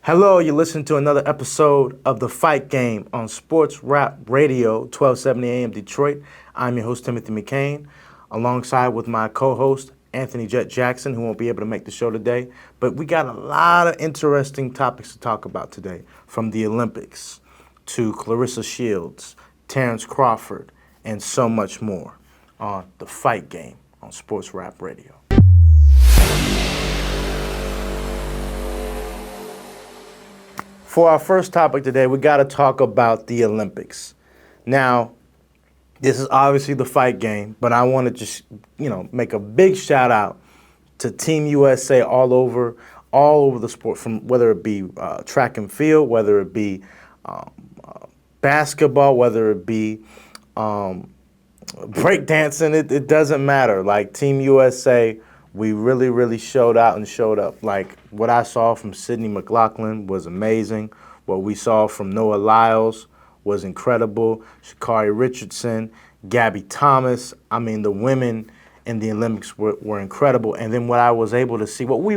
Hello, you listen to another episode of The Fight Game on Sports Rap Radio, 1270 AM Detroit. I'm your host, Timothy McCain, alongside with my co-host, Anthony Jet Jackson, who won't be able to make the show today. But we got a lot of interesting topics to talk about today, from the Olympics to Clarissa Shields, Terrence Crawford, and so much more on The Fight Game on Sports Rap Radio. For our first topic today, we got to talk about the Olympics. Now, this is obviously the fight game, but I want to just, make a big shout out to Team USA all over the sport, from whether it be track and field, whether it be basketball, whether it be breakdancing. It doesn't matter. Like Team USA, we really showed out and showed up. Like what I saw from Sydney McLaughlin was amazing. What we saw from Noah Lyles was incredible. Sha'Carri Richardson, Gabby Thomas. I mean, the women in the Olympics were incredible. And then what we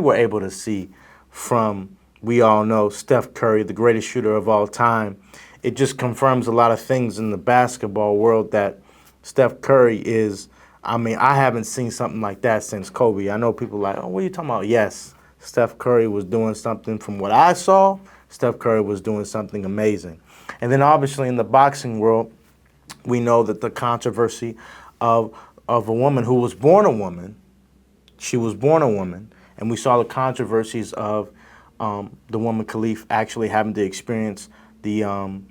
were able to see from, we all know, Steph Curry, the greatest shooter of all time. It just confirms a lot of things in the basketball world that Steph Curry is. I haven't seen something like that since Kobe. I know people are like, oh, what are you talking about? Yes, Steph Curry was doing something. From what I saw, Steph Curry was doing something amazing. And then obviously in the boxing world, we know that the controversy of a woman who was born a woman, she was born a woman, and we saw the controversies of the woman Khalif actually having to experience the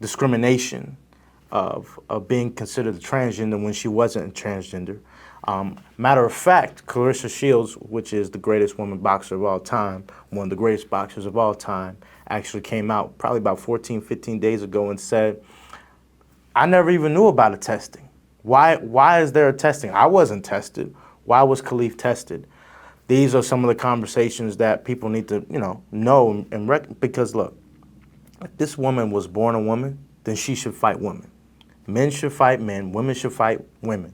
discrimination of being considered a transgender when she wasn't a transgender. Matter of fact, Clarissa Shields, which is the greatest woman boxer of all time, one of the greatest boxers of all time, actually came out probably about 14, 15 days ago and said, I never even knew about a testing. Why is there a testing? I wasn't tested. Why was Khalif tested? These are some of the conversations that people need to, know and because look, if this woman was born a woman, then she should fight women. Men should fight men, women should fight women.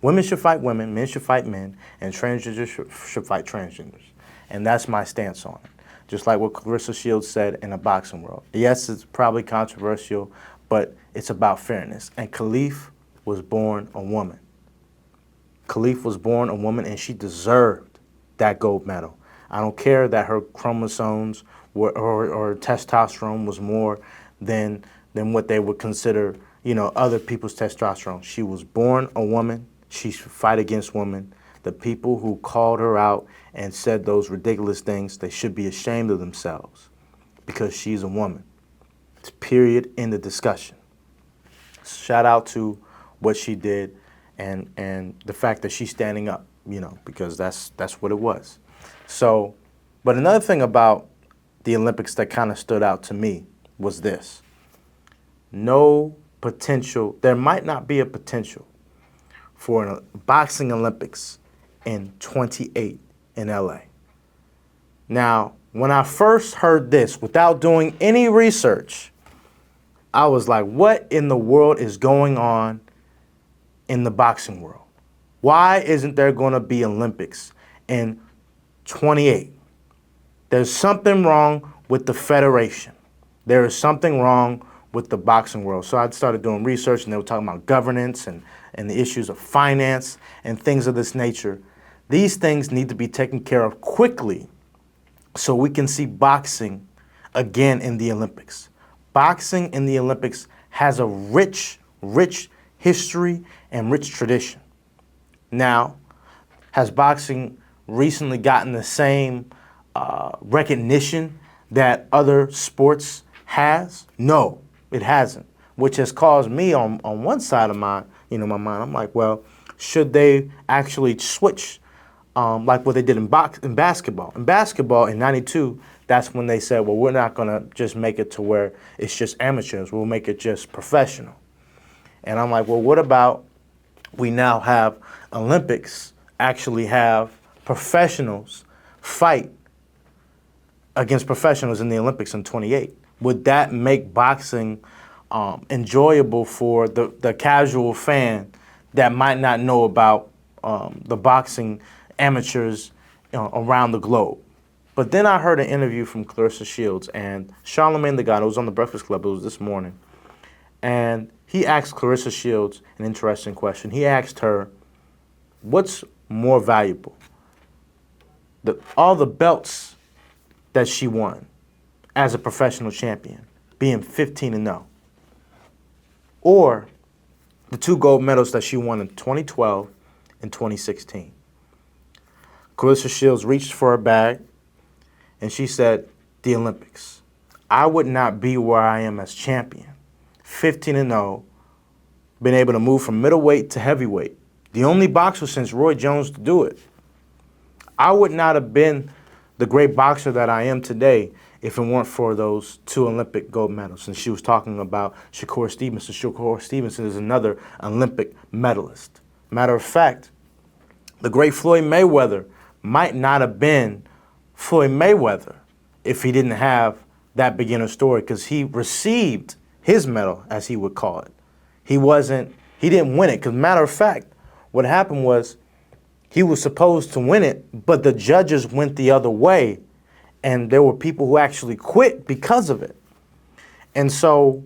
Women should fight women, men should fight men, and transgenders should fight transgenders. And that's my stance on it. Just like what Clarissa Shields said in the boxing world. Yes, it's probably controversial, but it's about fairness. And Khalif was born a woman. Khalif was born a woman, and she deserved that gold medal. I don't care that her chromosomes or testosterone was more than what they would consider, other people's testosterone. She was born a woman. She should fight against women. The people who called her out and said those ridiculous things, they should be ashamed of themselves because she's a woman. It's period in the discussion. Shout out to what she did and the fact that she's standing up, because that's what it was. So, but another thing about the Olympics that kind of stood out to me was this. There might not be a potential for a boxing Olympics in 28 in LA. Now, when I first heard this, without doing any research, I was like, what in the world is going on in the boxing world? Why isn't there going to be Olympics in 28? There's something wrong with the federation. There is something wrong with the boxing world. So I started doing research, and they were talking about governance and the issues of finance and things of this nature. These things need to be taken care of quickly so we can see boxing again in the Olympics. Boxing in the Olympics has a rich history and rich tradition. Now, has boxing recently gotten the same recognition that other sports has? No, it hasn't, which has caused me on one side of my mind. I'm like, well, should they actually switch like what they did in basketball? In basketball in '92, that's when they said, well, we're not going to just make it to where it's just amateurs. We'll make it just professional. And I'm like, well, what about we now have Olympics actually have professionals fight against professionals in the Olympics in 28? Would that make boxing enjoyable for the casual fan that might not know about the boxing amateurs around the globe? But then I heard an interview from Clarissa Shields and Charlamagne the God. It was on the Breakfast Club. It was this morning. And he asked Clarissa Shields an interesting question. He asked her, what's more valuable? All the belts that she won as a professional champion, being 15-0, or the 2 gold medals that she won in 2012 and 2016. Clarissa Shields reached for her bag, and she said, the Olympics. I would not be where I am as champion, 15-0, been able to move from middleweight to heavyweight, the only boxer since Roy Jones to do it. I would not have been the great boxer that I am today if it weren't for those 2 Olympic gold medals. And she was talking about Shakur Stevenson. Shakur Stevenson is another Olympic medalist. Matter of fact, the great Floyd Mayweather might not have been Floyd Mayweather if he didn't have that beginner story, because he received his medal, as he would call it. He didn't win it, because matter of fact, what happened was he was supposed to win it, but the judges went the other way, and there were people who actually quit because of it. And so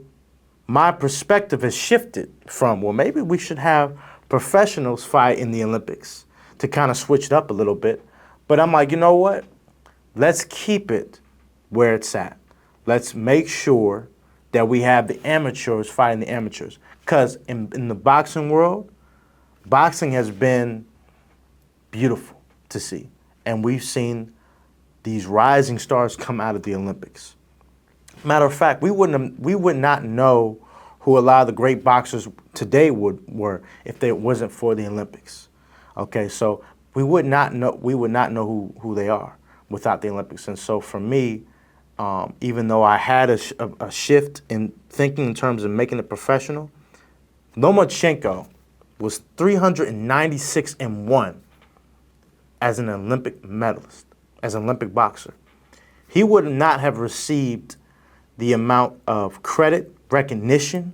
my perspective has shifted from, well, maybe we should have professionals fight in the Olympics to kind of switch it up a little bit. But I'm like, you know what? Let's keep it where it's at. Let's make sure that we have the amateurs fighting the amateurs. Because in the boxing world, boxing has been beautiful to see. And we've seen these rising stars come out of the Olympics. Matter of fact, we would not know who a lot of the great boxers today were if it wasn't for the Olympics. Okay, so we would not know who they are without the Olympics. And so for me, even though I had a shift in thinking in terms of making it professional, Lomachenko was 396-1 as an Olympic medalist, as an Olympic boxer. He would not have received the amount of credit, recognition,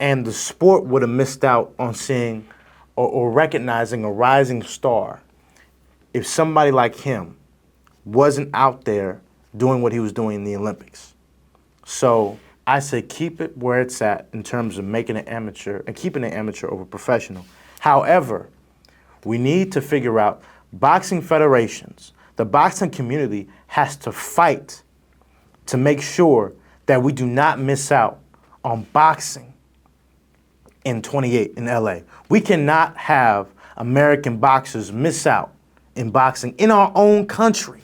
and the sport would have missed out on seeing or recognizing a rising star if somebody like him wasn't out there doing what he was doing in the Olympics. So I say keep it where it's at in terms of making it amateur and keeping it amateur over professional. However, we need to figure out boxing federations, the boxing community has to fight to make sure that we do not miss out on boxing in 28 in LA. We cannot have American boxers miss out in boxing in our own country.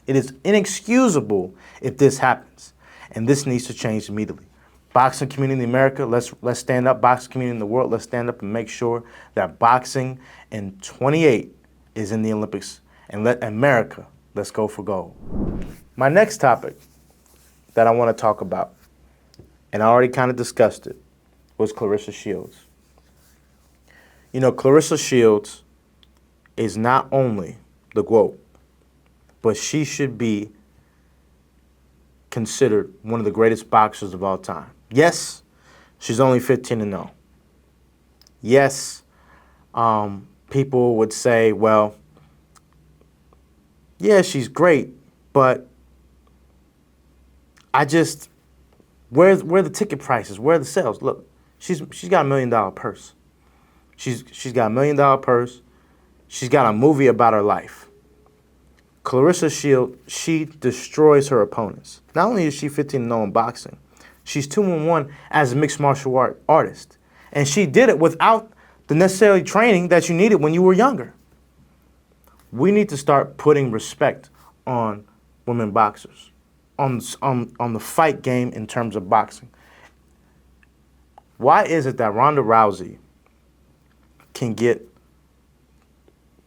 It is inexcusable if this happens, and this needs to change immediately. Boxing community in America, let's stand up. Boxing community in the world, let's stand up and make sure that boxing in 28 is in the Olympics, and let America, let's go for gold. My next topic that I want to talk about, and I already kind of discussed it, was Clarissa Shields. You know, Clarissa Shields is not only the GOAT, but she should be considered one of the greatest boxers of all time. Yes, she's only 15-0. Yes, people would say, well, yeah, she's great, but where are the ticket prices? Where are the sales? Look, she's got $1 million purse. She's got $1 million purse. She's got a movie about her life. Clarissa Shields, she destroys her opponents. Not only is she 15-0 in boxing, she's 2-1 as a mixed martial artist. And she did it without the necessary training that you needed when you were younger. We need to start putting respect on women boxers, on the fight game in terms of boxing. Why is it that Ronda Rousey can get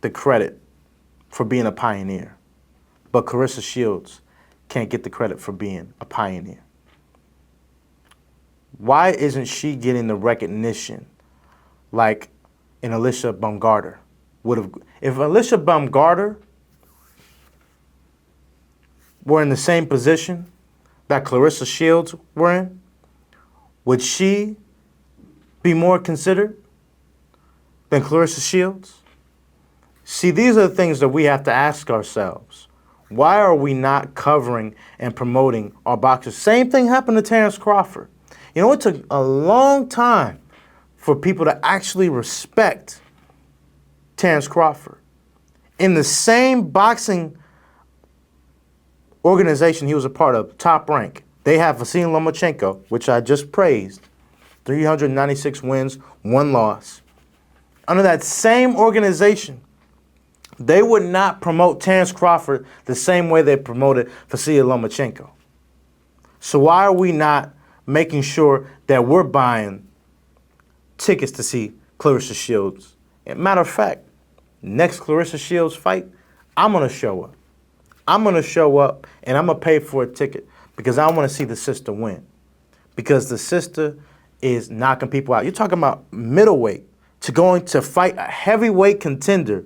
the credit for being a pioneer, but Clarissa Shields can't get the credit for being a pioneer? Why isn't she getting the recognition like an Alicia Baumgartner would have? If Alicia Baumgartner were in the same position that Clarissa Shields were in, would she be more considered than Clarissa Shields? See, these are the things that we have to ask ourselves Why are we not covering and promoting our boxers? Same thing happened to Terrence Crawford. You know, it took a long time for people to actually respect Terrence Crawford. In the same boxing organization he was a part of, Top Rank, they have Vasyl Lomachenko, which I just praised, 396 wins, 1 loss. Under that same organization, they would not promote Terrence Crawford the same way they promoted Vasyl Lomachenko. So why are we not making sure that we're buying tickets to see Claressa Shields? And matter of fact, next Claressa Shields fight, I'm going to show up. I'm going to show up and I'm going to pay for a ticket because I want to see the sister win. Because the sister is knocking people out. You're talking about middleweight to going to fight a heavyweight contender.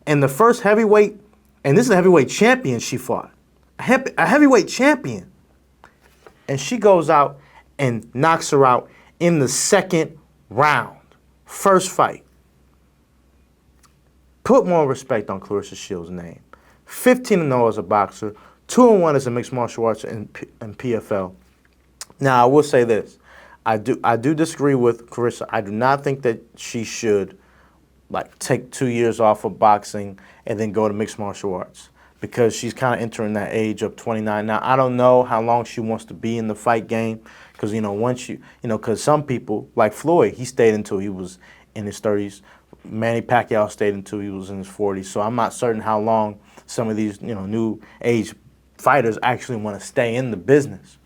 And the first heavyweight, and this is a heavyweight champion she fought. A heavyweight champion. And she goes out and knocks her out in the second round. First fight. Put more respect on Claressa Shields' name. 15-0 as a boxer, 2-1 as a mixed martial arts in PFL. Now, I will say this. I do disagree with Claressa. I do not think that she should take 2 years off of boxing and then go to mixed martial arts because she's kind of entering that age of 29. Now, I don't know how long she wants to be in the fight game because, because some people, like Floyd, he stayed until he was in his 30s. Manny Pacquiao stayed until he was in his 40s. So I'm not certain how long some of these, new age fighters actually want to stay in the business.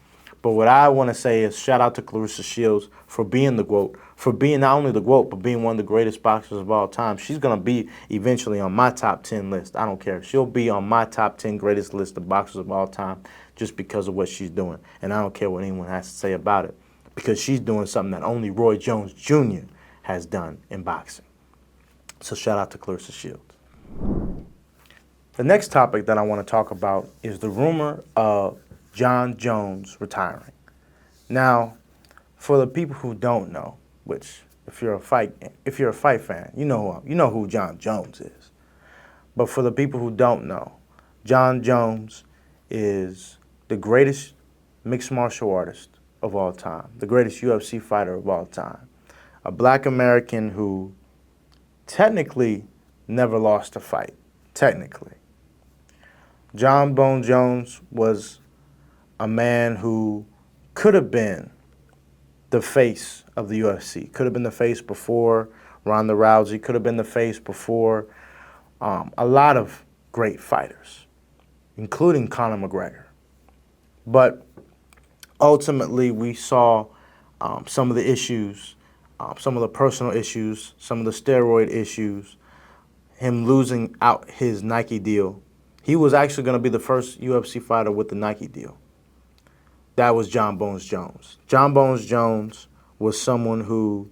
But what I want to say is shout out to Claressa Shields for being the GOAT, for being not only the GOAT, but being one of the greatest boxers of all time. She's going to be eventually on my top 10 list. I don't care. She'll be on my top 10 greatest list of boxers of all time just because of what she's doing. And I don't care what anyone has to say about it because she's doing something that only Roy Jones Jr. has done in boxing. So shout out to Claressa Shields. The next topic that I want to talk about is the rumor of Jon Jones retiring. Now, for the people who don't know, which if you're a fight fan, you know who Jon Jones is. But for the people who don't know, Jon Jones is the greatest mixed martial artist of all time, the greatest UFC fighter of all time, a black American who technically never lost a fight, technically. Jon Bones Jones was a man who could have been the face of the UFC, could have been the face before Ronda Rousey, could have been the face before a lot of great fighters, including Conor McGregor. But ultimately, we saw some of the issues, some of the personal issues, some of the steroid issues, him losing out his Nike deal. He was actually going to be the first UFC fighter with the Nike deal. That was Jon Bones Jones. Jon Bones Jones was someone who,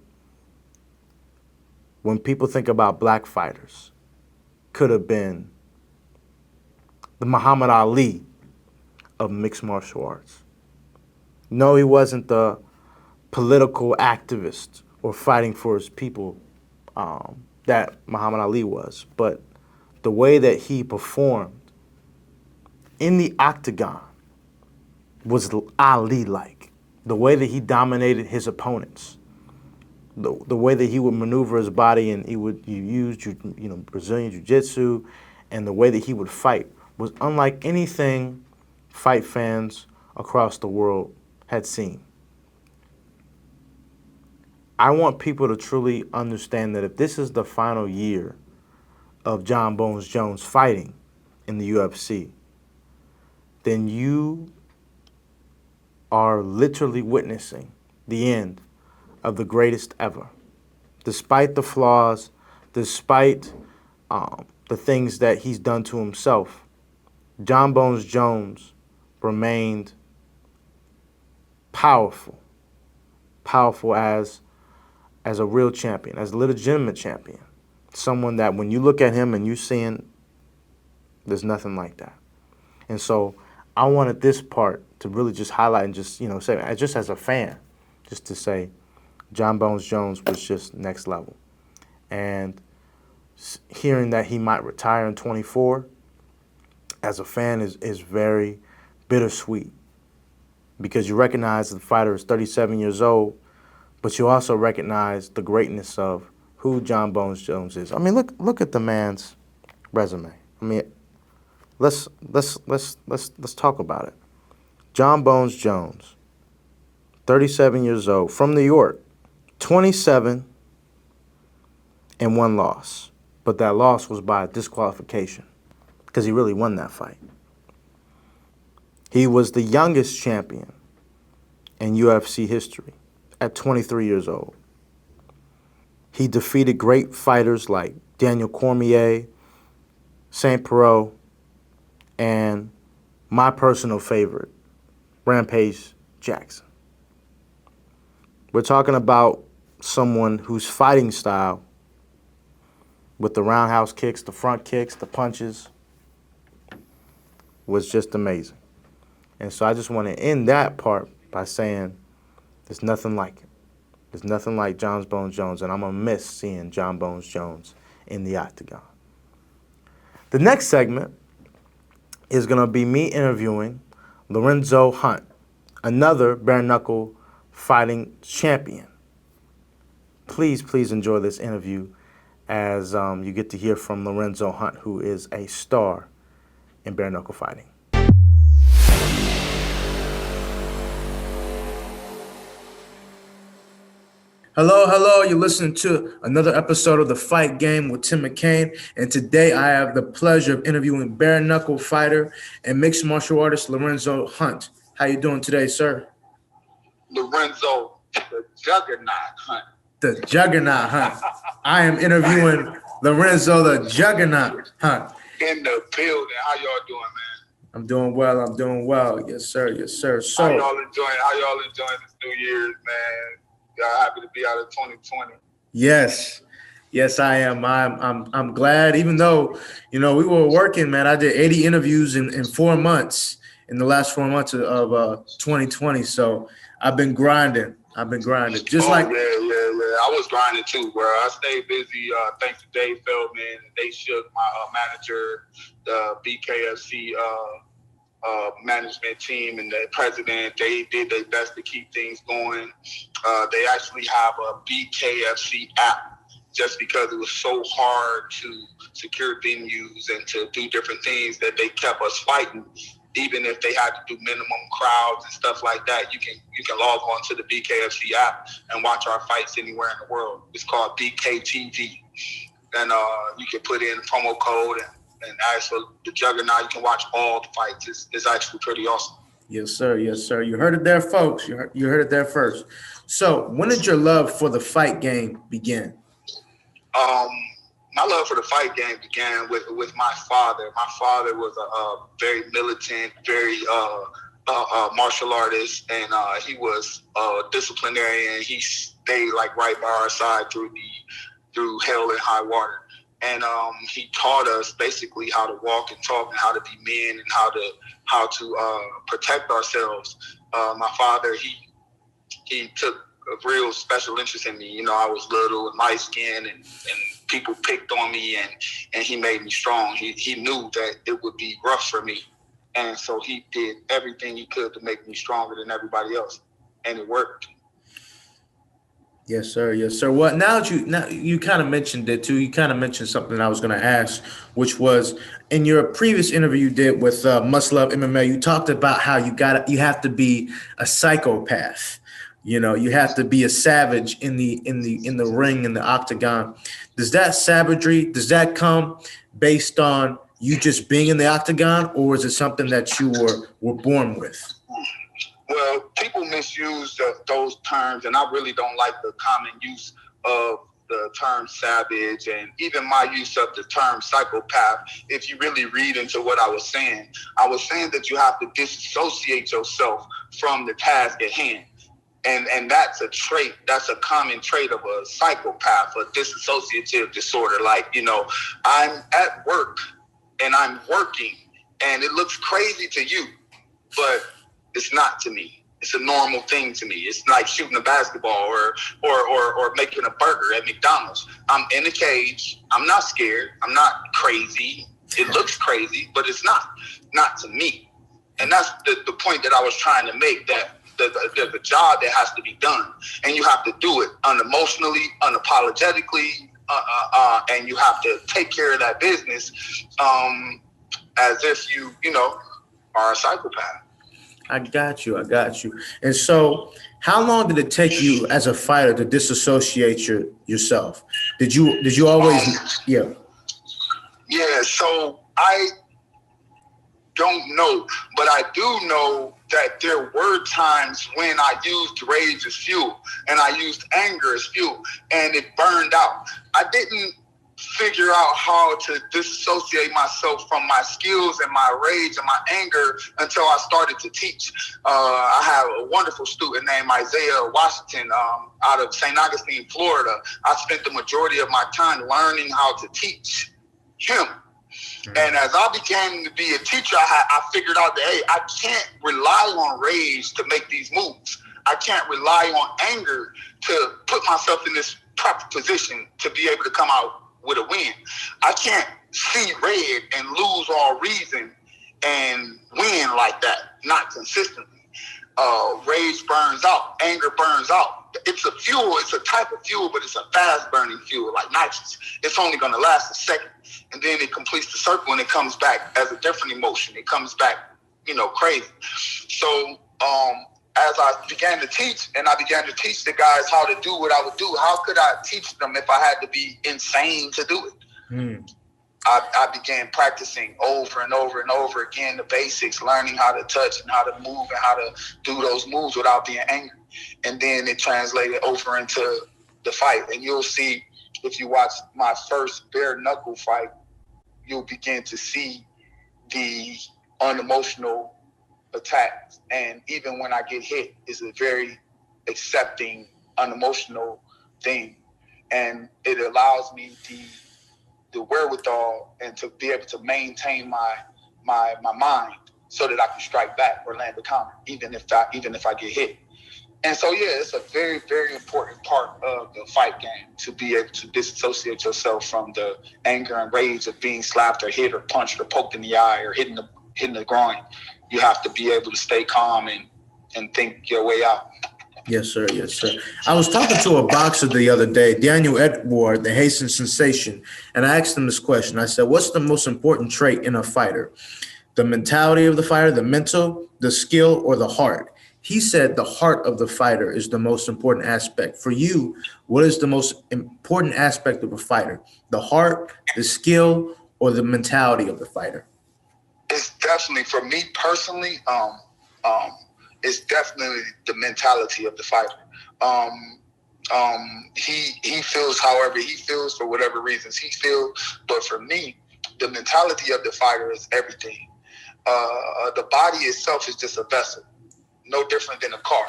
when people think about black fighters, could have been the Muhammad Ali of mixed martial arts. No, he wasn't the political activist or fighting for his people that Muhammad Ali was, but the way that he performed in the octagon was Ali-like. The way that he dominated his opponents, the way that he would maneuver his body and he use Brazilian jiu-jitsu, and the way that he would fight was unlike anything fight fans across the world had seen. I want people to truly understand that if this is the final year of Jon Bones Jones fighting in the UFC, then you are literally witnessing the end of the greatest ever. Despite the flaws, despite the things that he's done to himself, Jon Bones Jones remained powerful as a real champion, as a legitimate champion. Someone that when you look at him and you're seeing, there's nothing like that. And so I wanted this part to really just highlight and just, say, just as a fan, just to say Jon Bones Jones was just next level. And hearing that he might retire in 24, as a fan is very bittersweet because you recognize the fighter is 37 years old, but you also recognize the greatness of who John Bones Jones is. I mean, look at the man's resume. I mean, let's talk about it. John Bones Jones, 37 years old, from New York, 27 and one loss, but that loss was by disqualification because he really won that fight. He was the youngest champion in UFC history at 23 years old. He defeated great fighters like Daniel Cormier, Saint Perot, and my personal favorite, Rampage Jackson. We're talking about someone whose fighting style, with the roundhouse kicks, the front kicks, the punches, was just amazing. And so I just want to end that part by saying there's nothing like it. There's nothing like John Bones Jones, and I'm going to miss seeing John Bones Jones in the octagon. The next segment is going to be me interviewing Lorenzo Hunt, another bare knuckle fighting champion. Please enjoy this interview as you get to hear from Lorenzo Hunt, who is a star in bare knuckle fighting. Hello. You're listening to another episode of The Fight Game with Tim McCain. And today I have the pleasure of interviewing bare knuckle fighter and mixed martial artist Lorenzo Hunt. How you doing today, sir? Lorenzo, the Juggernaut Hunt. The Juggernaut Hunt. I am interviewing Lorenzo, the Juggernaut Hunt. In the building. How y'all doing, man? I'm doing well. Yes, sir. So how y'all enjoying this New Year's, man? Y'all happy to be out of 2020? Yes, I am. I'm glad, even though, we were working, man. I did 80 interviews in 4 months, in the last 4 months of 2020. So I've been grinding. Just yeah. I was grinding too, bro. I stayed busy. Thanks to Dave Feldman, they shook my manager, the BKFC management team, and the president. They did their best to keep things going. They actually have a BKFC app just because it was so hard to secure venues and to do different things that they kept us fighting. Even if they had to do minimum crowds and stuff like that, you can log on to the BKFC app and watch our fights anywhere in the world. It's called BKTV. And you can put in a promo code and ask for the Juggernaut. You can watch all the fights. It's actually pretty awesome. Yes, sir. You heard it there, folks. You heard it there first. So when did your love for the fight game begin? My love for the fight game began with my father. My father was a very militant, very martial artist, and he was a disciplinarian. He stayed like right by our side through hell and high water. And he taught us basically how to walk and talk and how to be men and how to protect ourselves. My father, he took a real special interest in me. I was little and light skinned and people picked on me and he made me strong. He knew that it would be rough for me. And so he did everything he could to make me stronger than everybody else. And it worked. Yes, sir. Well, now you kind of mentioned it too. You kind of mentioned something I was going to ask, which was in your previous interview you did with Must Love MMA. You talked about how you have to be a psychopath. You have to be a savage in the ring, in the octagon. Does that savagery come based on you just being in the octagon, or is it something that you were born with? Well, people misuse those terms, and I really don't like the common use of the term savage and even my use of the term psychopath. If you really read into what I was saying that you have to disassociate yourself from the task at hand. And that's a trait, that's a common trait of a psychopath, a dissociative disorder. Like, I'm at work and I'm working and it looks crazy to you, but it's not to me. It's a normal thing to me. It's like shooting a basketball or making a burger at McDonald's. I'm in a cage. I'm not scared. I'm not crazy. It looks crazy, but it's not to me. And that's the point that I was trying to make, that there's a job that has to be done, and you have to do it unemotionally, unapologetically, and you have to take care of that business as if you are a psychopath. I got you. And so, how long did it take you as a fighter to disassociate yourself? Did you always? Yeah. So I don't know, but I do know that there were times when I used rage as fuel and I used anger as fuel, and it burned out. I didn't figure out how to disassociate myself from my skills and my rage and my anger until I started to teach. I have a wonderful student named Isaiah Washington out of St. Augustine, Florida. I spent the majority of my time learning how to teach him. And as I began to be a teacher, I figured out that, hey, I can't rely on rage to make these moves. I can't rely on anger to put myself in this proper position to be able to come out with a win. I can't see red and lose all reason and win like that, not consistently. Rage burns out, anger burns out. It's a fuel, it's a type of fuel, but it's a fast burning fuel like nitrous. It's only gonna last a second, and then it completes the circle and it comes back as a different emotion. It comes back, crazy. So as I began to teach, and I began to teach the guys how to do what I would do, how could I teach them if I had to be insane to do it? I began practicing over and over and over again the basics, learning how to touch and how to move and how to do those moves without being angry. And then it translated over into the fight. And you'll see, if you watch my first bare knuckle fight, you'll begin to see the unemotional attacks. And even when I get hit, it's a very accepting, unemotional thing. And it allows me the wherewithal and to be able to maintain my mind so that I can strike back or land a counter, even if I get hit. And so, it's a very, very important part of the fight game to be able to disassociate yourself from the anger and rage of being slapped or hit or punched or poked in the eye or hitting the groin. You have to be able to stay calm and think your way out. Yes, sir. I was talking to a boxer the other day, Daniel Edward, the Haitian sensation, and I asked him this question. I said, what's the most important trait in a fighter? The mentality of the fighter, the mental, the skill, or the heart? He said the heart of the fighter is the most important aspect. For you, what is the most important aspect of a fighter? The heart, the skill, or the mentality of the fighter? It's definitely, for me personally, it's definitely the mentality of the fighter. He feels however he feels for whatever reasons he feels. But for me, the mentality of the fighter is everything. The body itself is just a vessel, no different than a car.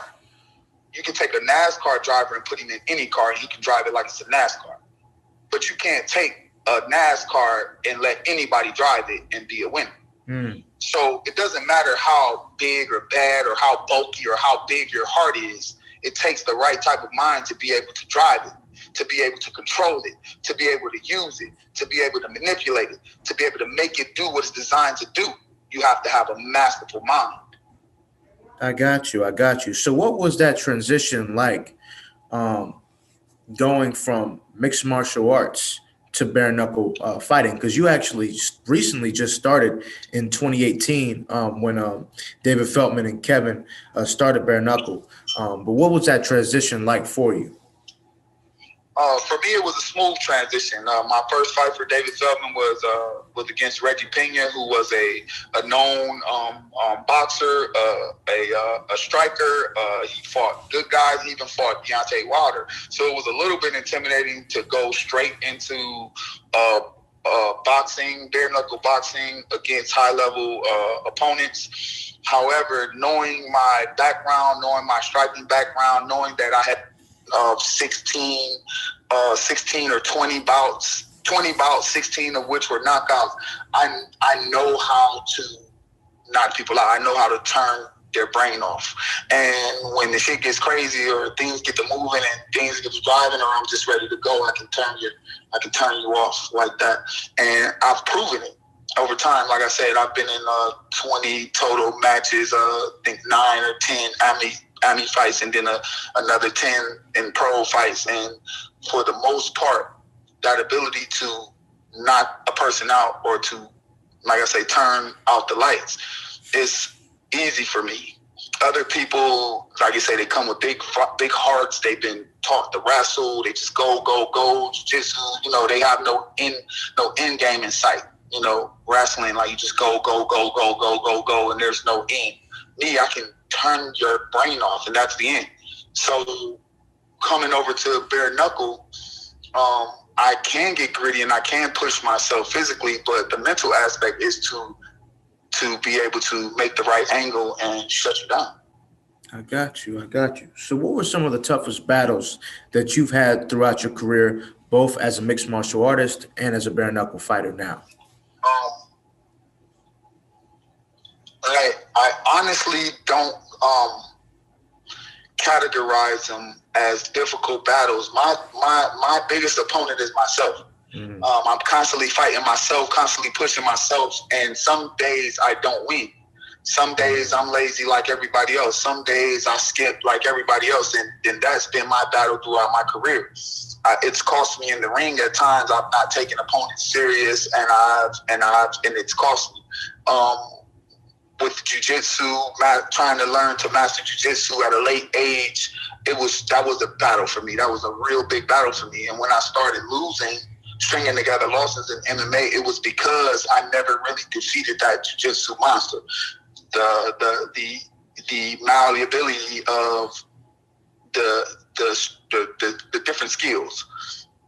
You can take a NASCAR driver and put him in any car and he can drive it like it's a NASCAR. But you can't take a NASCAR and let anybody drive it and be a winner. So it doesn't matter how big or bad or how bulky or how big your heart is. It takes the right type of mind to be able to drive it, to be able to control it, to be able to use it, to be able to manipulate it, to be able to make it do what it's designed to do. You have to have a masterful mind. I got you. So what was that transition like, going from mixed martial arts to bare knuckle fighting? Because you actually recently just started in 2018 when David Feldman and Kevin started bare knuckle. But what was that transition like for you? For me, it was a smooth transition. My first fight for David Feldman was against Reggie Pena, who was a known boxer, a striker. He fought good guys. He even fought Deontay Wilder. So it was a little bit intimidating to go straight into boxing, bare knuckle boxing against high-level opponents. However, knowing my background, knowing my striking background, knowing that I had 16 or 20 bouts, 16 of which were knockouts. I know how to knock people out. I know how to turn their brain off. And when the shit gets crazy or things get to moving and things get to driving, or I'm just ready to go, I can turn you off like that. And I've proven it. over time, like I said, I've been in 20 total matches. I think 9 or 10 AMI fights, and then another 10 in pro fights. And for the most part, that ability to knock a person out or to, like I say, turn out the lights is easy for me. Other people, like you say, they come with big hearts. They've been taught to wrestle. They just go, jiu-jitsu. You know, they have no end game in sight. You know, wrestling, like you just go, and there's no end. Me, I can turn your brain off, and that's the end. So coming over to bare knuckle, I can get gritty and I can push myself physically, but the mental aspect is to be able to make the right angle and shut you down. I got you. So what were some of the toughest battles that you've had throughout your career, both as a mixed martial artist and as a bare knuckle fighter now? I honestly don't categorize them as difficult battles. My biggest opponent is myself. Mm-hmm. I'm constantly fighting myself, constantly pushing myself, and some days I don't win. Some days I'm lazy like everybody else. Some days I skip like everybody else, and that's been my battle throughout my career. It's cost me in the ring at times. I've not taken opponents serious, and it's cost me. With jiu-jitsu, trying to learn to master jiu-jitsu at a late age, that was a battle for me. That was a real big battle for me. And when I started losing, stringing together losses in MMA, it was because I never really defeated that jiu-jitsu monster. The malleability of the different skills.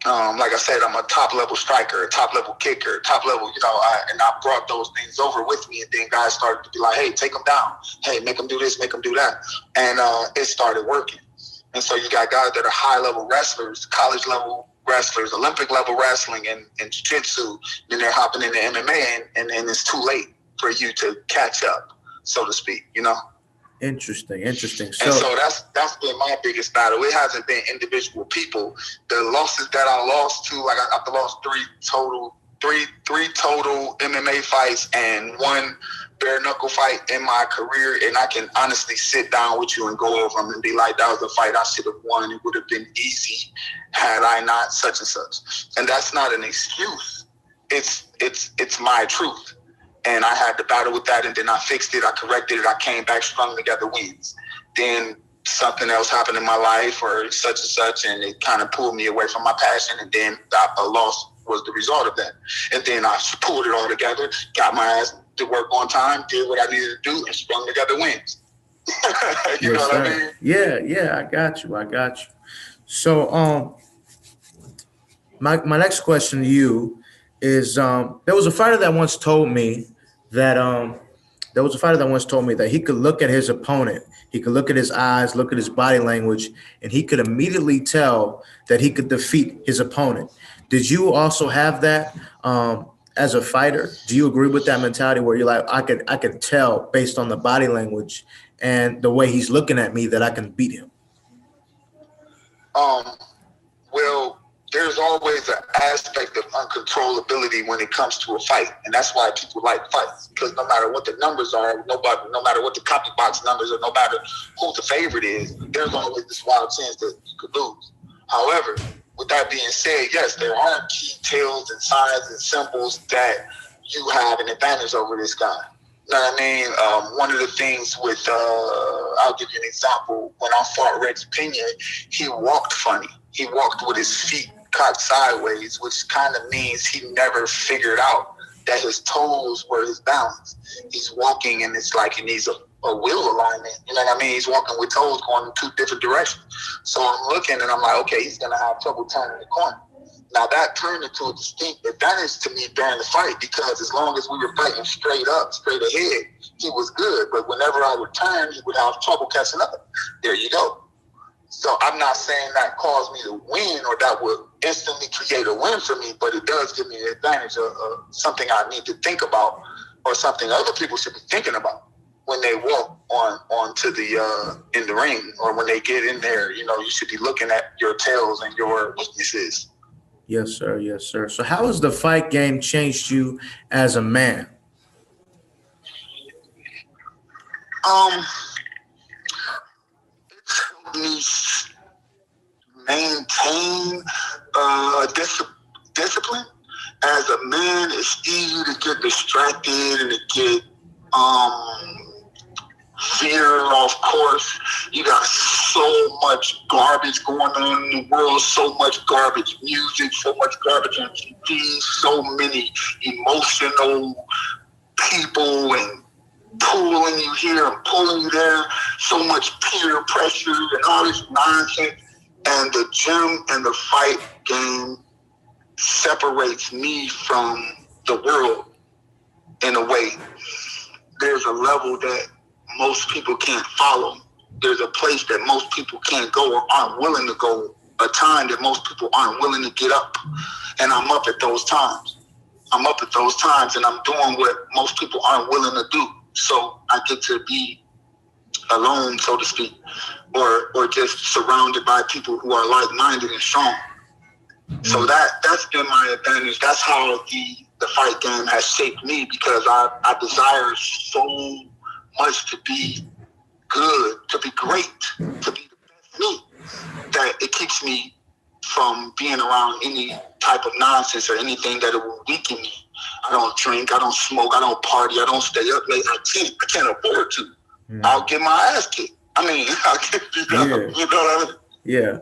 Like I said, I'm a top level striker, a top level kicker, top level, and I brought those things over with me. And then guys started to be like, hey, take them down. Hey, make them do this, make them do that. And it started working. And so you got guys that are high level wrestlers, college level wrestlers, Olympic level wrestling and jiu-jitsu. Then they're hopping into MMA and then it's too late for you to catch up, so to speak, Interesting. And so that's been my biggest battle. It hasn't been individual people. The losses that I lost to, like I've lost three total MMA fights and one bare knuckle fight in my career, and I can honestly sit down with you and go over them and be like, that was a fight I should have won. It would have been easy had I not such and such. And that's not an excuse. It's my truth. And I had to battle with that, and then I fixed it. I corrected it. I came back, strung together wins. Then something else happened in my life or such and such, and it kind of pulled me away from my passion, and then a loss was the result of that. And then I pulled it all together, got my ass to work on time, did what I needed to do, and strung together wins. You know what I mean? Yeah, I got you. So my next question to you is there was a fighter that once told me that he could look at his opponent, he could look at his eyes, look at his body language, and he could immediately tell that he could defeat his opponent. Did you also have that as a fighter? Do you agree with that mentality where you're like, I could tell based on the body language and the way he's looking at me that I can beat him? Well, there's always an aspect of uncontrollability when it comes to a fight. And that's why people like fights, because no matter what the numbers are, no matter what the copy box numbers are, no matter who the favorite is, there's always this wild chance that you could lose. However, with that being said, yes, there are key tells and signs and symbols that you have an advantage over this guy. You know what I mean? One of the things with, I'll give you an example. When I fought Rex Pena, he walked funny. He walked with his feet cocked sideways, which kind of means he never figured out that his toes were his balance. He's walking and it's like he needs a wheel alignment. You know what I mean? He's walking with toes going in two different directions. So I'm looking and I'm like, okay, he's going to have trouble turning the corner. Now that turned into a distinct advantage to me during the fight, because as long as we were fighting straight up, straight ahead, he was good. But whenever I would turn, he would have trouble catching up. There you go. So I'm not saying that caused me to win or that would instantly create a win for me, but it does give me an advantage of something I need to think about, or something other people should be thinking about when they walk onto the in the ring, or when they get in there. You know, you should be looking at your tails and your weaknesses. Yes, sir. Yes, sir. So, how has the fight game changed you as a man? Um, it's helped me maintain discipline. As a man, it's easy to get distracted and to get veer off course. You got so much garbage going on in the world, so much garbage music, so much garbage on TV, so many emotional people and pulling you here and pulling you there, so much peer pressure and all this nonsense. And the gym and the fight game separates me from the world in a way. There's a level that most people can't follow. There's a place that most people can't go or aren't willing to go, a time that most people aren't willing to get up. And I'm up at those times. I'm up at those times and I'm doing what most people aren't willing to do. So I get to be alone, so to speak, or just surrounded by people who are like-minded and strong. So that's been my advantage. That's how the fight game has shaped me, because I desire so much to be good, to be great, to be the best me, that it keeps me from being around any type of nonsense or anything that it will weaken me. I don't drink, I don't smoke, I don't party, I don't stay up late. I can't afford to. I'll get my ass kicked. I mean, I'll get beat up. You know what I mean? Yeah.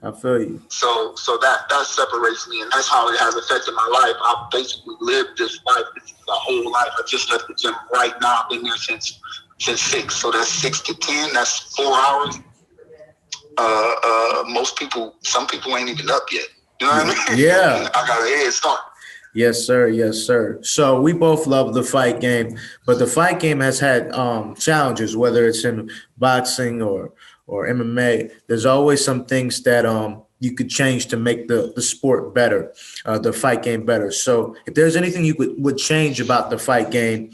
I feel you. So that separates me, and that's how it has affected my life. I've basically lived this life. This is the whole life. I just left the gym right now. I've been there since 6. So that's 6 to 10. That's 4 hours. Some people ain't even up yet. You know what I mean? Yeah. I got a head start. Yes, sir. Yes, sir. So we both love the fight game, but the fight game has had challenges, whether it's in boxing or MMA. There's always some things that you could change to make the sport better, the fight game better. So if there's anything you would change about the fight game,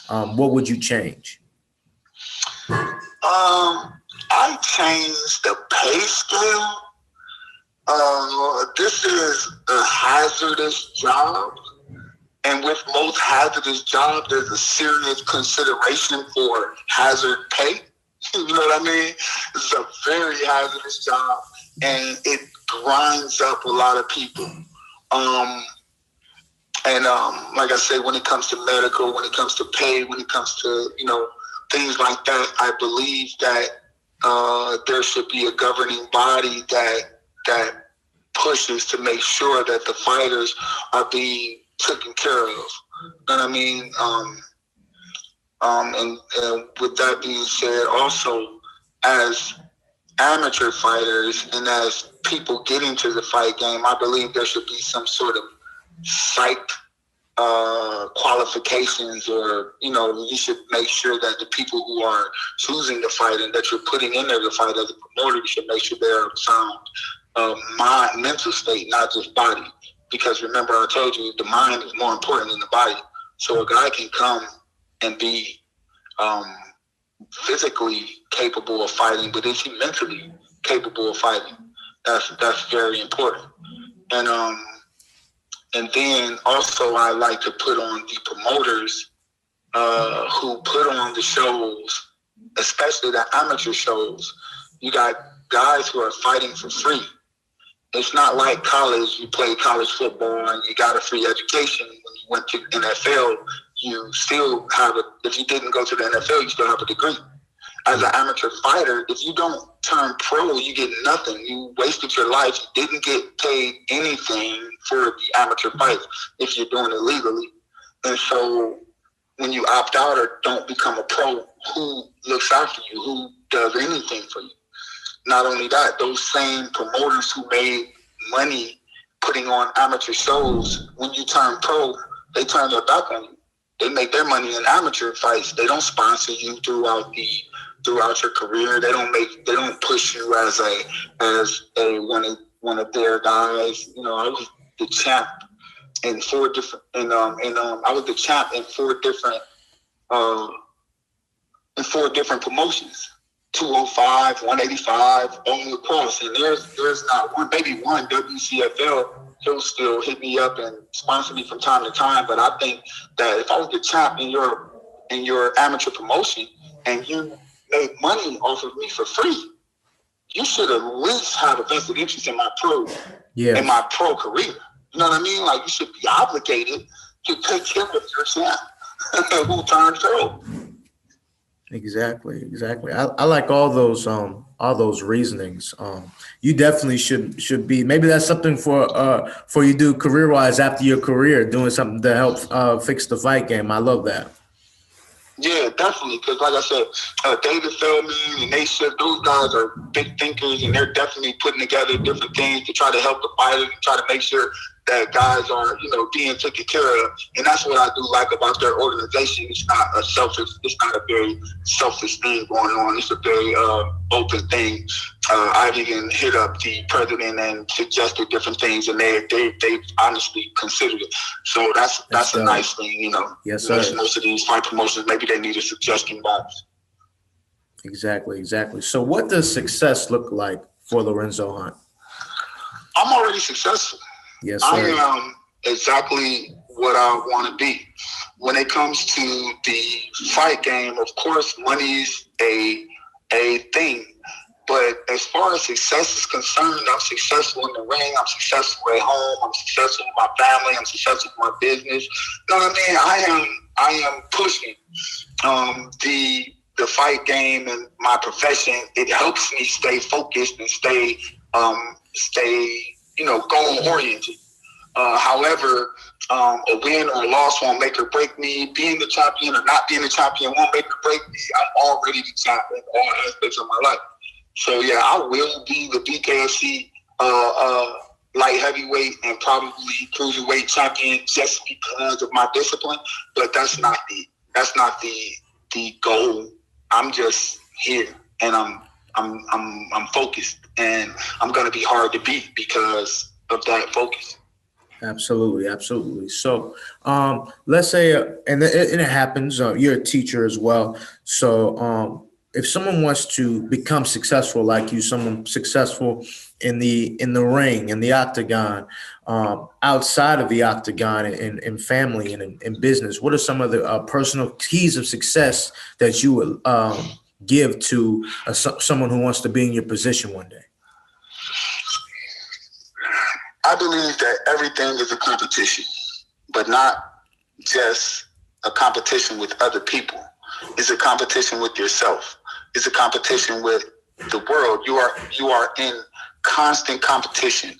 what would you change? I changed the pay scale. This is a hazardous job. And with most hazardous jobs, there's a serious consideration for hazard pay. You know what I mean? It's a very hazardous job, and it grinds up a lot of people. Like I said, when it comes to medical, when it comes to pay, when it comes to, things like that, I believe that there should be a governing body that pushes to make sure that the fighters are being taken care of. You know what I mean? And with that being said, also as amateur fighters and as people get into the fight game, I believe there should be some sort of psych qualifications, or you should make sure that the people who are choosing to fight and that you're putting in there to fight as a promoter, you should make sure they're sound mind, mental state, not just body. Because remember, I told you the mind is more important than the body. So a guy can come and be physically capable of fighting, but is he mentally capable of fighting? That's very important. And then also I like to put on the promoters who put on the shows, especially the amateur shows. You got guys who are fighting for free. It's not like college. You play college football and you got a free education. When you went to NFL, you still have if you didn't go to the NFL, you still have a degree. As an amateur fighter, if you don't turn pro, you get nothing. You wasted your life. You didn't get paid anything for the amateur fight if you're doing it legally. And so when you opt out or don't become a pro, who looks after you? Who does anything for you? Not only that, those same promoters who made money putting on amateur shows, when you turn pro, they turn their back on you. They make their money in amateur fights. They don't sponsor you throughout your career. They don't push you as a one of their guys. I was the champ in 4 different I was the champ in 4 different promotions. 205, 185 on the cross. And there's not one, maybe one WCFL, he'll still hit me up and sponsor me from time to time. But I think that if I was the champ in your amateur promotion and you made money off of me for free, you should at least have a vested interest in my pro career. You know what I mean? Like, you should be obligated to take care of your champ who turned pro. Exactly. I like all those reasonings. You definitely should be. Maybe that's something for you do career wise after your career, doing something to help fix the fight game. I love that. Yeah, definitely. Because like I said, David Feldman and Nate Schiff, those guys are big thinkers, and they're definitely putting together different things to try to help the fighters and try to make sure that guys are, being taken care of. And that's what I do like about their organization. It's not a very selfish thing going on. It's a very open thing. I've even hit up the president and suggested different things, and they honestly considered it. So that's a nice thing, Yes, sir. Most of these fight promotions, maybe they need a suggestion box. Exactly. So what does success look like for Lorenzo Hunt? I'm already successful. Yes, sir. I am exactly what I want to be. When it comes to the fight game, of course, money's a thing. But as far as success is concerned, I'm successful in the ring. I'm successful at home. I'm successful with my family. I'm successful with my business. You know what I mean? I am pushing the fight game and my profession. It helps me stay focused and stay goal oriented. However, a win or a loss won't make or break me. Being the champion or not being the champion won't make or break me. I'm already the champion in all aspects of my life. So yeah, I will be the BKFC light heavyweight and probably cruiserweight champion just because of my discipline. But that's not the goal. I'm just here, and I'm focused, and I'm gonna be hard to beat because of that focus. Absolutely. So, let's say, and it happens. You're a teacher as well. So, if someone wants to become successful like you, someone successful in the ring, in the octagon, outside of the octagon, in family and in business, what are some of the personal keys of success that you would give to someone who wants to be in your position one day? I believe that everything is a competition, but not just a competition with other people. It's a competition with yourself. It's a competition with the world. You are in constant competition.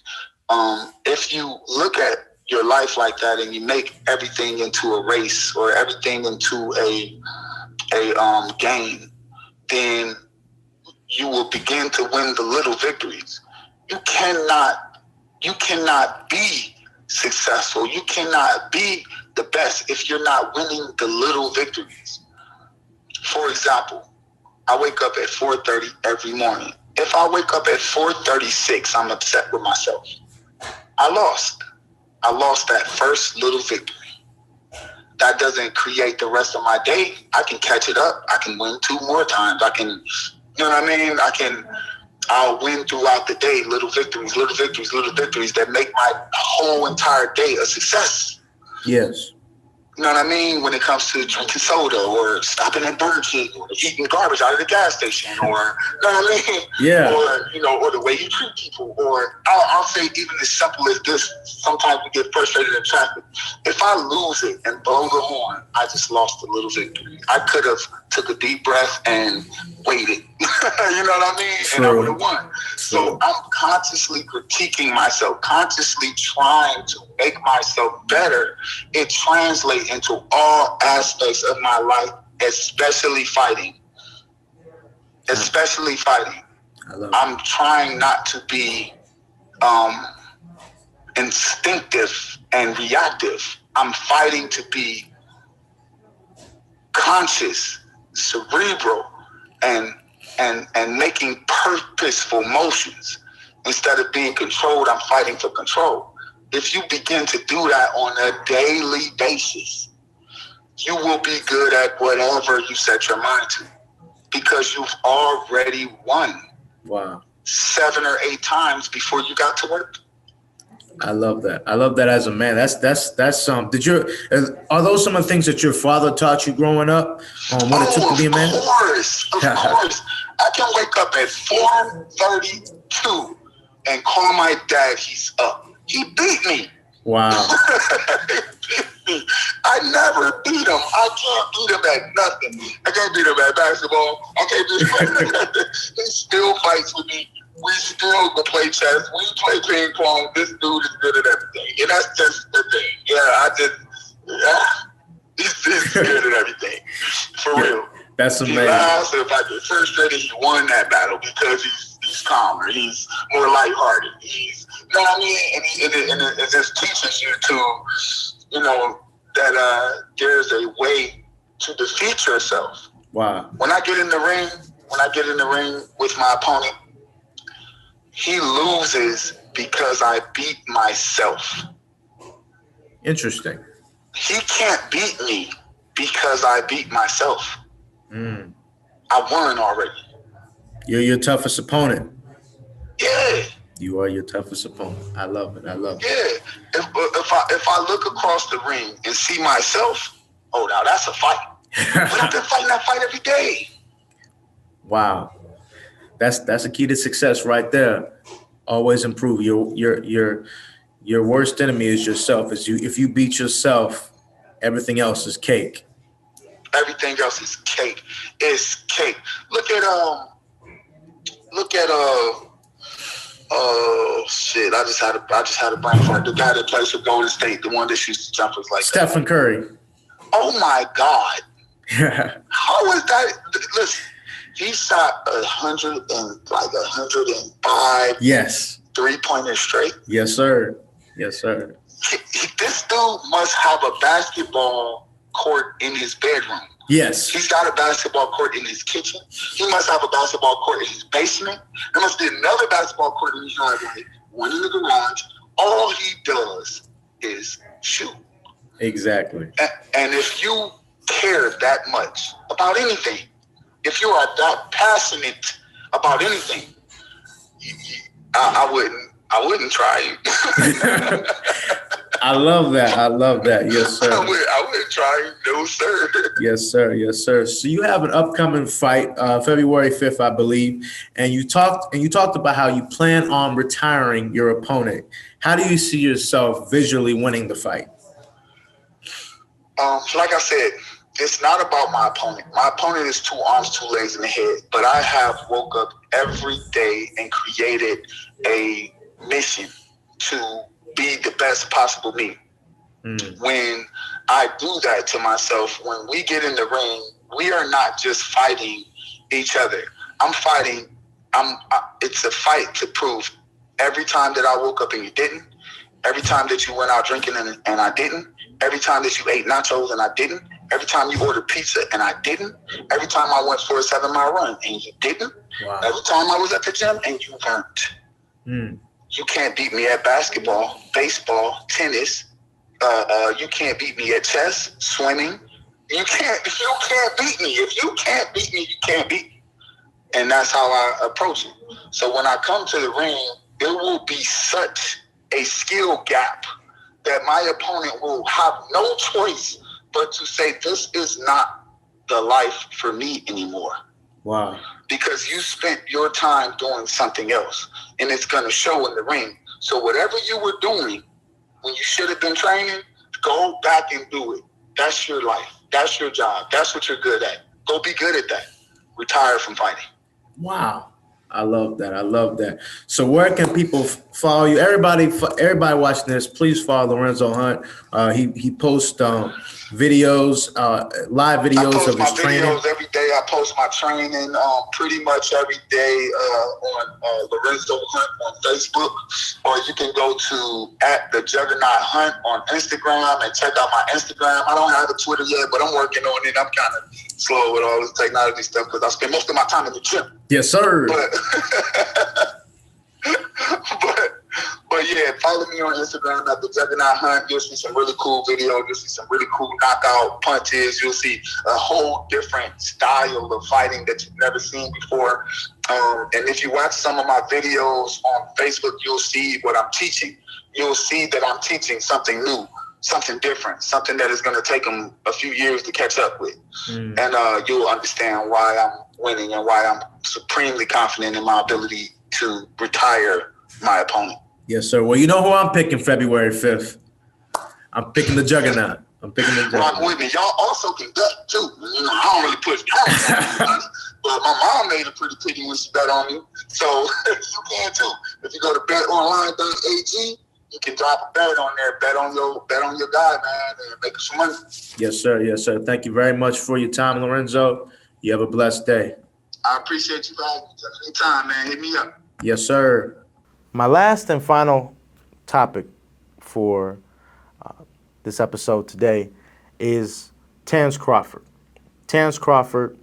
If you look at your life like that and you make everything into a race or everything into a game, then you will begin to win the little victories. You cannot be successful. You cannot be the best if you're not winning the little victories. For example, I wake up at 4:30 every morning. If I wake up at 4:36, I'm upset with myself. I lost that first little victory. That doesn't create the rest of my day. I can catch it up. I can win 2 more times. I can, you know what I mean? I'll win throughout the day, little victories that make my whole entire day a success. Yes. You know what I mean? When it comes to drinking soda or stopping at Burger King or eating garbage out of the gas station or, you know what I mean? Yeah. Or the way you treat people. Or I'll say even as simple as this, sometimes we get frustrated in traffic. If I lose it and blow the horn, I just lost a little victory. I could have took a deep breath and waited. You know what I mean? True. And I would have won. So I'm consciously critiquing myself, consciously trying to make myself better. It translates into all aspects of my life, especially fighting. I'm trying not to be instinctive and reactive. I'm fighting to be conscious, cerebral, and making purposeful motions. Instead of being controlled, I'm fighting for control. If you begin to do that on a daily basis, you will be good at whatever you set your mind to. because you've already won. Wow. 7 or 8 times before you got to work. I love that. I love that as a man. That's are those some of the things that your father taught you growing up on what it took to be a man? Of course. I can wake up at 4:32 and call my dad. He's up. He beat me. Wow. I never beat him. I can't beat him at nothing. I can't beat him at basketball. I can't beat him at nothing. He still fights with me. We still go play chess. We play ping pong. This dude is good at everything. And that's just the thing. He's good at everything. For real. That's amazing. He laughs. If I get frustrated, he won that battle because he's calmer. He's more lighthearted. He's, you know what I mean? And it just teaches you to, that there's a way to defeat yourself. Wow. When I get in the ring with my opponent, he loses because I beat myself. Interesting. He can't beat me because I beat myself. Mm. I won already. You're your toughest opponent. Yeah. You are your toughest opponent. I love it. Yeah. If I look across the ring and see myself, oh, now that's a fight. But I've been fighting that fight every day. Wow. That's a key to success right there. Always improve. Your worst enemy is yourself. If you beat yourself, everything else is cake. Everything else is cake. It's cake. Look at shit. I just had a brain fart. The guy that plays for Golden State, the one that shoots jumpers like Stephen Curry. Oh my God. How is that? Listen, he shot 105. Yes. 3-pointers straight. Yes, sir. Yes, sir. This dude must have a basketball court in his bedroom. Yes. He's got a basketball court in his kitchen. He must have a basketball court in his basement. There must be another basketball court in his driveway, one in the garage. All he does is shoot. Exactly. And if you care that much about anything, if you are that passionate about anything, I wouldn't try you. I love that. Yes, sir. I wouldn't try you. No, sir. Yes, sir. Yes, sir. So you have an upcoming fight, February 5th, I believe, and you talked about how you plan on retiring your opponent. How do you see yourself visually winning the fight? Like I said, it's not about my opponent. My opponent is 2 arms, 2 legs, and a head. But I have woke up every day and created a mission to be the best possible me. Mm. When I do that to myself, when we get in the ring, we are not just fighting each other. It's a fight to prove every time that I woke up and you didn't, every time that you went out drinking and I didn't, every time that you ate nachos and I didn't, every time you ordered pizza and I didn't, every time I went for a 7-mile run and you didn't, wow. Every time I was at the gym and you weren't. Mm. You can't beat me at basketball, baseball, tennis. You can't beat me at chess, swimming. You can't beat me. If you can't beat me, you can't beat me. And that's how I approach it. So when I come to the ring, there will be such a skill gap that my opponent will have no choice but to say, this is not the life for me anymore. Wow. Because you spent your time doing something else, and it's going to show in the ring. So whatever you were doing when you should have been training, go back and do it. That's your life. That's your job. That's what you're good at. Go be good at that. Retire from fighting. Wow. I love that. So where can people follow you? Everybody watching this, please follow Lorenzo Hunt. He posts videos, live videos of his training. I post my videos every day. I post my training pretty much every day on Lorenzo Hunt on Facebook, or you can go to @TheJuggernautHunt on Instagram and check out my Instagram. I don't have a Twitter yet, but I'm working on it. I'm kind of slow with all this technology stuff because I spend most of my time in the gym. Yes, sir. But yeah, follow me on Instagram at the Juggernaut Hunt. You'll see some really cool videos. You'll see some really cool knockout punches. You'll see a whole different style of fighting that you've never seen before. And if you watch some of my videos on Facebook, you'll see what I'm teaching. You'll see that I'm teaching something new, something different, something that is going to take them a few years to catch up with. And you'll understand why I'm winning and why I'm supremely confident in my ability to retire my opponent. Yes, sir. Well, you know who I'm picking February 5th. I'm picking the Juggernaut. Rock with me. Y'all also can bet, too. You know, I don't really push count, but my mom made a pretty penny when she bet on me. So you can, too. If you go to betonline.ag, you can drop a bet on there. Bet on your guy, man, and make some money. Yes, sir. Yes, sir. Thank you very much for your time, Lorenzo. You have a blessed day. I appreciate you guys. Anytime, man. Hit me up. Yes, sir. My last and final topic for this episode today is Terence Crawford. Terence Crawford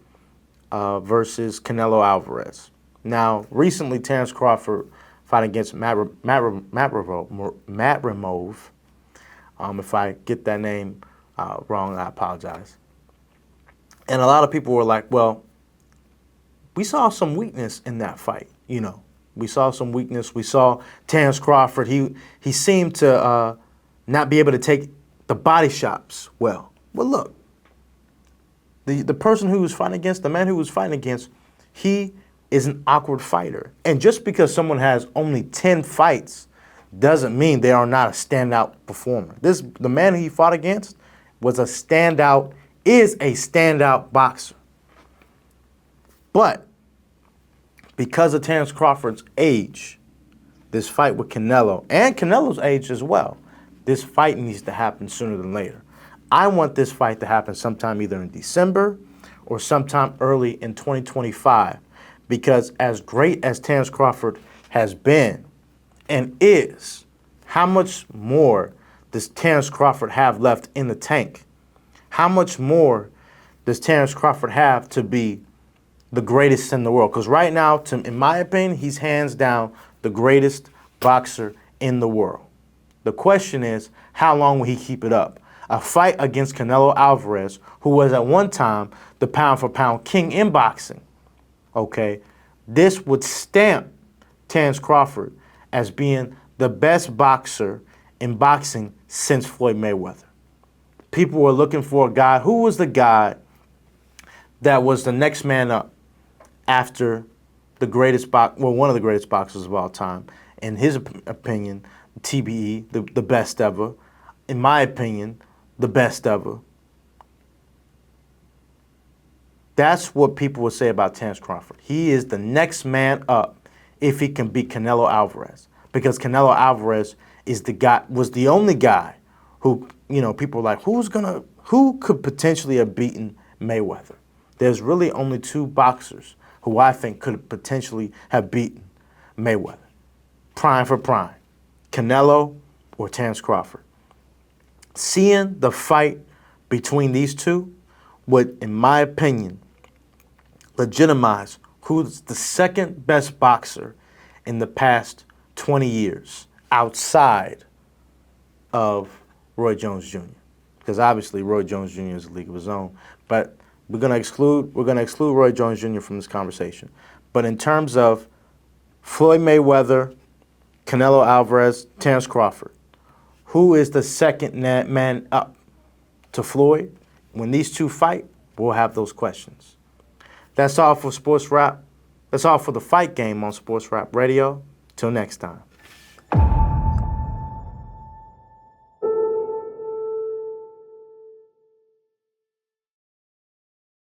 versus Canelo Alvarez. Now, recently, Terence Crawford fought against Matt Remove. If I get that name wrong, I apologize. And a lot of people were like, well, we saw some weakness in that fight, you know. We saw some weakness. We saw Terence Crawford. He seemed to not be able to take the body shots well. Well, look, the person who was fighting against, the man who was fighting against, he is an awkward fighter. And just because someone has only 10 fights doesn't mean they are not a standout performer. The man he fought against is a standout boxer. But because of Terence Crawford's age, this fight with Canelo, and Canelo's age as well, this fight needs to happen sooner than later. I want this fight to happen sometime either in December or sometime early in 2025, because as great as Terence Crawford has been and is, how much more does Terence Crawford have left in the tank? How much more does Terence Crawford have to be the greatest in the world? Because right now, in my opinion, he's hands down the greatest boxer in the world. The question is, how long will he keep it up? A fight against Canelo Alvarez, who was at one time the pound-for-pound king in boxing, okay? This would stamp Terence Crawford as being the best boxer in boxing since Floyd Mayweather. People were looking for a guy. Who was the guy that was the next man up after the greatest one of the greatest boxers of all time? In his opinion, TBE, the best ever. In my opinion, the best ever. That's what people would say about Terence Crawford. He is the next man up if he can beat Canelo Alvarez, because Canelo Alvarez was the only guy who, you know, people were like, who could potentially have beaten Mayweather? There's really only two boxers who I think could potentially have beaten Mayweather, prime for prime, Canelo or Terence Crawford. Seeing the fight between these two would, in my opinion, legitimize who's the second best boxer in the past 20 years outside of Roy Jones Jr. Because obviously Roy Jones Jr. is a league of his own. But we're gonna exclude Roy Jones Jr. from this conversation. But in terms of Floyd Mayweather, Canelo Alvarez, Terence Crawford, who is the second man up to Floyd? When these two fight, we'll have those questions. That's all for Sports Rap. That's all for the Fight Game on Sports Rap Radio. Till next time.